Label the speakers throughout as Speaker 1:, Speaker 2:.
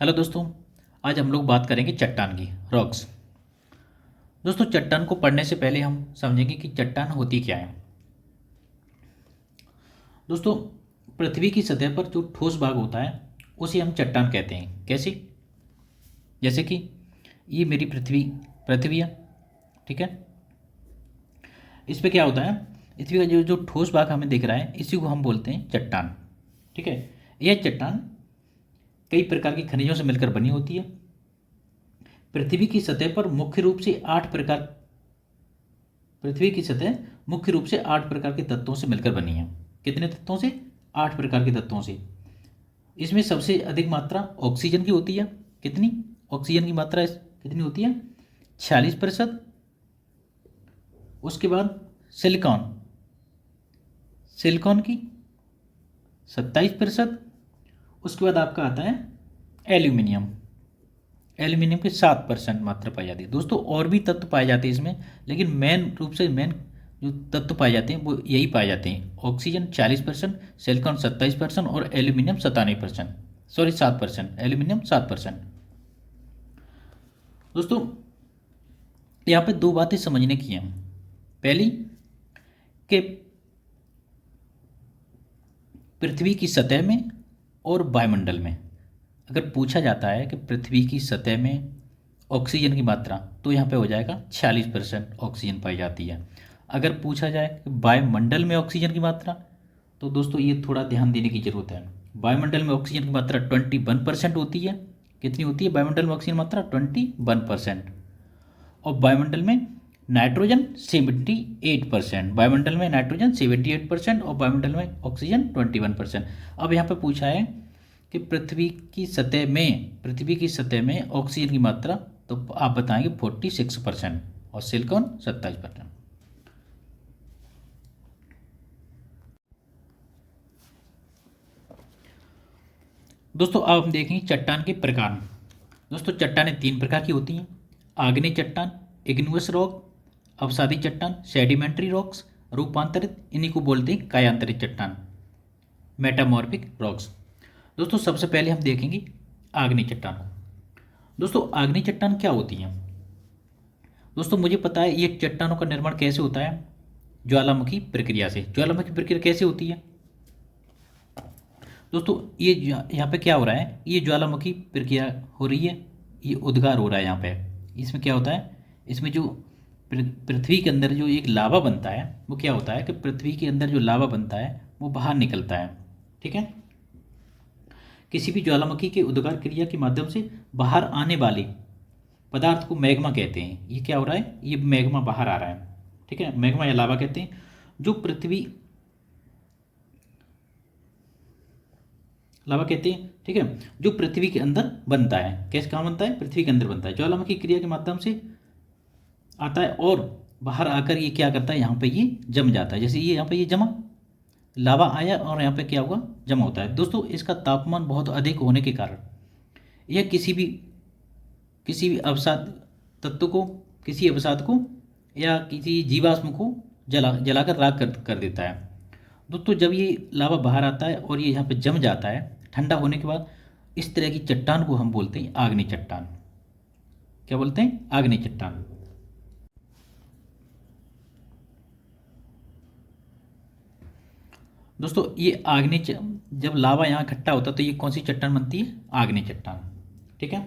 Speaker 1: Hello दोस्तों। आज हम लोग बात करेंगे चट्टान की, रॉक्स। दोस्तों, चट्टान को पढ़ने से पहले हम समझेंगे कि चट्टान होती क्या है। दोस्तों, पृथ्वी की सतह पर जो ठोस भाग होता है उसे हम चट्टान कहते हैं। कैसे? जैसे कि ये मेरी पृथ्वी पृथ्वी है, ठीक है। इस पे क्या होता है, पृथ्वी का जो जो ठोस भाग हमें दिख रहा है इसी को हम बोलते हैं चट्टान, ठीक है। यह चट्टान कई प्रकार के खनिजों से मिलकर बनी होती है। पृथ्वी की सतह पर मुख्य रूप से 8 प्रकार पृथ्वी की सतह मुख्य रूप से 8 प्रकार के तत्वों से मिलकर बनी है। कितने तत्वों से? 8 प्रकार के तत्वों से। इसमें सबसे अधिक मात्रा ऑक्सीजन की होती है। कितनी? ऑक्सीजन की मात्रा कितनी होती है? 46%। उसके बाद सिलिकॉन सिलिकॉन की 27%। उसके बाद आपका आता है एल्यूमिनियम एल्यूमिनियम की 7% मात्रा पाई जाती है। दोस्तों, और भी तत्व पाए जाते हैं इसमें, लेकिन मेन जो तत्व पाए जाते हैं वो यही पाए जाते हैं। ऑक्सीजन 40%, सिलिकॉन 27% और एल्यूमिनियम 97%। सॉरी, 7%। एल्यूमिनियम 7%। दोस्तों, यहाँ पे दो बातें समझने की हैं। पहली कि पृथ्वी की सतह में और वायुमंडल में अगर पूछा जाता है कि पृथ्वी की सतह में ऑक्सीजन की मात्रा, तो यहाँ पे हो जाएगा 46% ऑक्सीजन पाई जाती है। अगर पूछा जाए कि वायुमंडल में ऑक्सीजन की मात्रा, तो दोस्तों ये थोड़ा ध्यान देने की ज़रूरत है। वायुमंडल में ऑक्सीजन की मात्रा 21% होती है। कितनी होती है वायुमंडल में ऑक्सीजन मात्रा? 21%। और वायुमंडल में नाइट्रोजन 78%। वायुमंडल में नाइट्रोजन 78% और वायुमंडल में ऑक्सीजन 21%। अब यहाँ पे पूछा है कि पृथ्वी की सतह में ऑक्सीजन की मात्रा, तो आप बताएंगे 46% और सिलिकॉन 27%। दोस्तों, अब हम देखेंगे चट्टान के प्रकार। दोस्तों, चट्टानें 3 प्रकार की होती हैं। आग्नेय चट्टान, इग्नियस रॉक, अवसादी चट्टान, सेडिमेंट्री रॉक्स, रूपांतरित, इन्हीं को बोलते हैं कायांतरित चट्टान, मेटामॉर्फिक रॉक्स। दोस्तों, सबसे पहले हम देखेंगे आग्नेय चट्टान। दोस्तों, आग्नेय चट्टान क्या होती हैं? दोस्तों, मुझे पता है ये चट्टानों का निर्माण कैसे होता है, ज्वालामुखी प्रक्रिया से। ज्वालामुखी प्रक्रिया कैसे होती है? दोस्तों, ये यहाँ पे क्या हो रहा है, ये ज्वालामुखी प्रक्रिया हो रही है, ये उद्गार हो रहा है यहाँ पे। इसमें क्या होता है, इसमें जो पृथ्वी के अंदर जो एक लावा बनता है, वो क्या होता है कि पृथ्वी के अंदर जो लावा बनता है वो बाहर निकलता है, ठीक है। किसी भी ज्वालामुखी के उद्गार क्रिया के माध्यम से बाहर आने वाले पदार्थ को मैग्मा कहते हैं। ये क्या हो रहा है, ये मैग्मा बाहर आ रहा है, ठीक है। मैग्मा या लावा कहते हैं। जो पृथ्वी लावा कहते हैं, ठीक है। जो पृथ्वी के अंदर बनता है, कैसे कहाँ बनता है? पृथ्वी के अंदर बनता है। ज्वालामुखी क्रिया के माध्यम से आता है और बाहर आकर ये क्या करता है, यहाँ पे ये जम जाता है। जैसे ये यहाँ पे ये जमा, लावा आया और यहाँ पे क्या हुआ, जमा होता है। दोस्तों, इसका तापमान बहुत अधिक होने के कारण यह किसी भी अवसाद तत्व को, किसी अवसाद को या किसी जीवाश्म को जलाकर राख कर देता है। दोस्तों, जब ये लावा बाहर आता है और ये यहाँ पे जम जाता है ठंडा होने के बाद, इस तरह की चट्टान को हम बोलते हैं आग्नेय चट्टान। क्या बोलते हैं? आग्नेय चट्टान। दोस्तों, ये जब लावा यहाँ इकट्ठा होता है तो ये कौन सी चट्टान बनती है? आग्नेय चट्टान, ठीक है।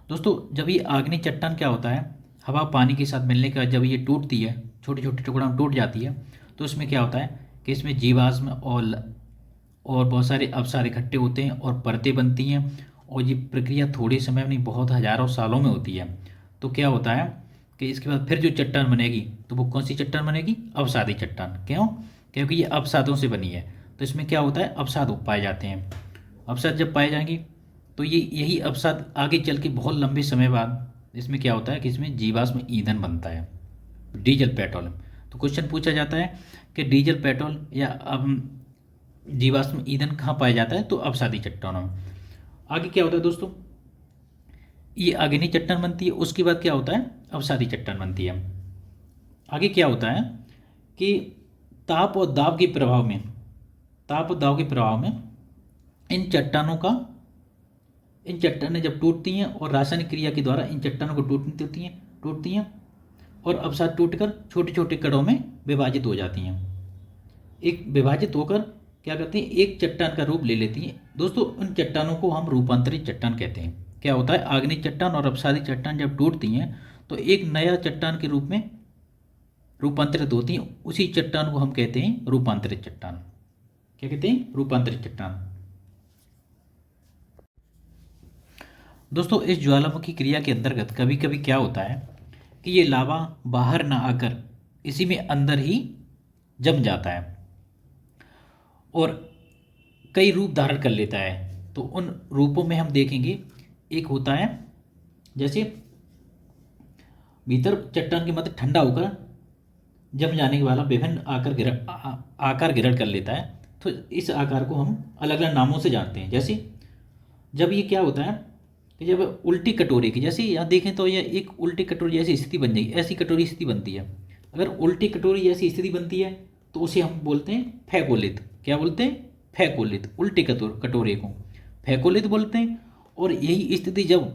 Speaker 1: दोस्तों, जब ये आग्नेय चट्टान क्या होता है, हवा पानी के साथ मिलने के बाद जब ये टूटती है, छोटे छोटे टुकड़ों में टूट जाती है, तो इसमें क्या होता है कि इसमें जीवाश्म और बहुत सारे अवसाद इकट्ठे होते हैं और परतें बनती हैं। और ये प्रक्रिया थोड़े समय में नहीं, बहुत हज़ारों सालों में होती है। तो क्या होता है कि इसके बाद फिर जो चट्टान बनेगी, तो वो कौन सी चट्टान बनेगी? अवसादी चट्टान। क्यों? क्योंकि ये अवसादों से बनी है। तो इसमें क्या होता है, अवसाद पाए जाते हैं। अवसाद जब पाए जाएंगे तो यही अवसाद आगे चल के बहुत लंबे समय बाद इसमें क्या होता है कि इसमें जीवाश्म ईंधन बनता है, डीजल पेट्रोल। तो क्वेश्चन पूछा जाता है कि डीजल पेट्रोल या जीवाश्म ईंधन कहाँ पाया जाता है? तो अवसादी चट्टानों में। आगे क्या होता है दोस्तों, ये आग्नेय चट्टान बनती है, उसके बाद क्या होता है, अवसादी चट्टान बनती है। आगे क्या होता है कि ताप और दाब के प्रभाव में इन चट्टानें जब टूटती हैं और रासायनिक क्रिया के द्वारा इन चट्टानों को टूटती हैं और अवसाद टूटकर छोटे छोटे कणों में विभाजित हो जाती हैं। एक विभाजित होकर क्या करती हैं, एक चट्टान का रूप ले लेती हैं। दोस्तों उन चट्टानों को हम रूपांतरित चट्टान कहते हैं। क्या होता है, आग्नेय चट्टान और अपसादी चट्टान जब टूटती हैं तो एक नया चट्टान के रूप में रूपांतरित होती हैं। उसी चट्टान को हम कहते हैं रूपांतरित चट्टान। क्या कहते हैं, रूपांतरित चट्टान। दोस्तों इस ज्वालामुखी क्रिया के अंतर्गत कभी कभी क्या होता है कि ये लावा बाहर ना आकर इसी में अंदर ही जम जाता है और कई रूप धारण कर लेता है। तो उन रूपों में हम देखेंगे, एक होता है जैसे भीतर चट्टान के मध्य ठंडा होकर जम जाने के वाला विभिन्न आकार ग्रहण कर लेता है। तो इस आकार को हम अलग अलग नामों से जानते हैं। जैसे जब ये क्या होता है कि जब उल्टी कटोरे की, जैसे यहाँ देखें तो ये एक उल्टी कटोरी जैसी स्थिति बन जाएगी, ऐसी कटोरी स्थिति बनती है। अगर उल्टी कटोरी जैसी स्थिति बनती है तो उसे हम बोलते हैं फैकोलित। क्या बोलते हैं, फैकोलित। उल्टे कटोरे को फैकोलित बोलते हैं। और यही स्थिति जब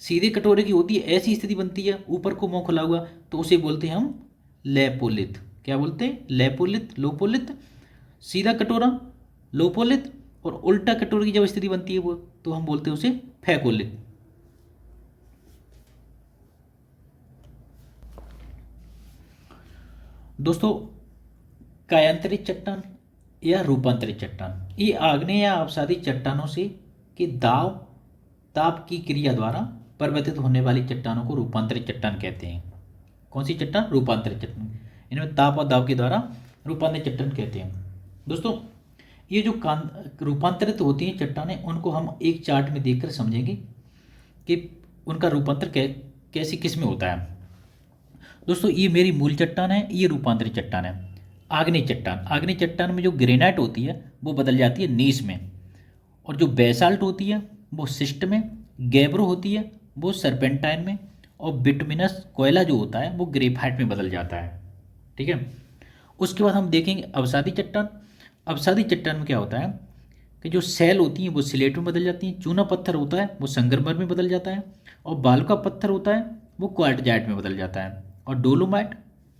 Speaker 1: सीधे कटोरे की होती है, ऐसी स्थिति बनती है, ऊपर को मुंह खुला हुआ, तो उसे बोलते हैं हम लेपोलित। क्या बोलते हैं, लेपोलित, लोपोलित। सीधा कटोरा लोपोलित और उल्टा कटोरे की जब स्थिति बनती है वो, तो हम बोलते हैं उसे फैकोलित। दोस्तों कायांतरित चट्टान या रूपांतरित चट्टान, ये आग्नेय या अवसादी चट्टानों से कि ताप की क्रिया द्वारा परिवर्तित होने वाली चट्टानों को रूपांतरित चट्टान कहते हैं। कौन सी चट्टान, रूपांतरित चट्टान। इनमें ताप और दाब के द्वारा रूपांतरित चट्टान कहते हैं। दोस्तों ये जो रूपांतरित होती हैं चट्टानें, उनको हम एक चार्ट में देखकर समझेंगे कि उनका रूपांतर कैसी किस में होता है। दोस्तों ये मेरी मूल चट्टान है, ये रूपांतरित चट्टान है। आग्नेय चट्टान में जो ग्रेनाइट होती है वो बदल जाती है नीस में, और जो बेसाल्ट होती है वो सिस्ट में, गैब्रो होती है वो सर्पेंटाइन में, और बिटुमिनस कोयला जो होता है वो ग्रेफाइट में बदल जाता है। ठीक है। उसके बाद हम देखेंगे अवसादी चट्टान। अवसादी चट्टान में क्या होता है कि जो सेल होती हैं वो सिलेट में बदल जाती हैं, चूना पत्थर होता है वो संगमरमर में बदल जाता है, और बालुका पत्थर होता है वो क्वार्टजाइट में बदल जाता है, और डोलोमाइट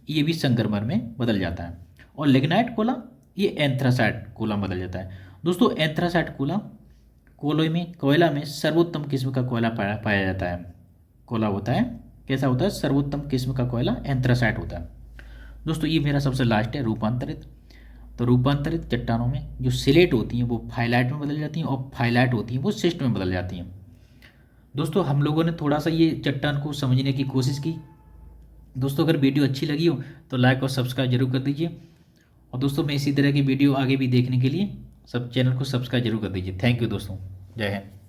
Speaker 1: ये भी संगमरमर में बदल जाता है, और लिग्नाइट कोला ये एंथ्रासाइट कोला में बदल जाता है। दोस्तों एंथ्रासाइट कोयला में सर्वोत्तम किस्म का कोयला पाया जाता है। कोला होता है, कैसा होता है, सर्वोत्तम किस्म का कोयला एंथ्रासाइट होता है। दोस्तों ये मेरा सबसे लास्ट है रूपांतरित। तो रूपांतरित चट्टानों में जो सिलेट होती हैं वो फाइलाइट में बदल जाती हैं, और फाइलाइट होती हैं वो सिस्ट में बदल जाती हैं। दोस्तों हम लोगों ने थोड़ा सा ये चट्टान को समझने की कोशिश की। दोस्तों अगर वीडियो अच्छी लगी हो तो लाइक और सब्सक्राइब जरूर कर दीजिए, और दोस्तों मैं इसी तरह की वीडियो आगे भी देखने के लिए सब चैनल को सब्सक्राइब जरूर कर दीजिए। थैंक यू दोस्तों, जय हिंद।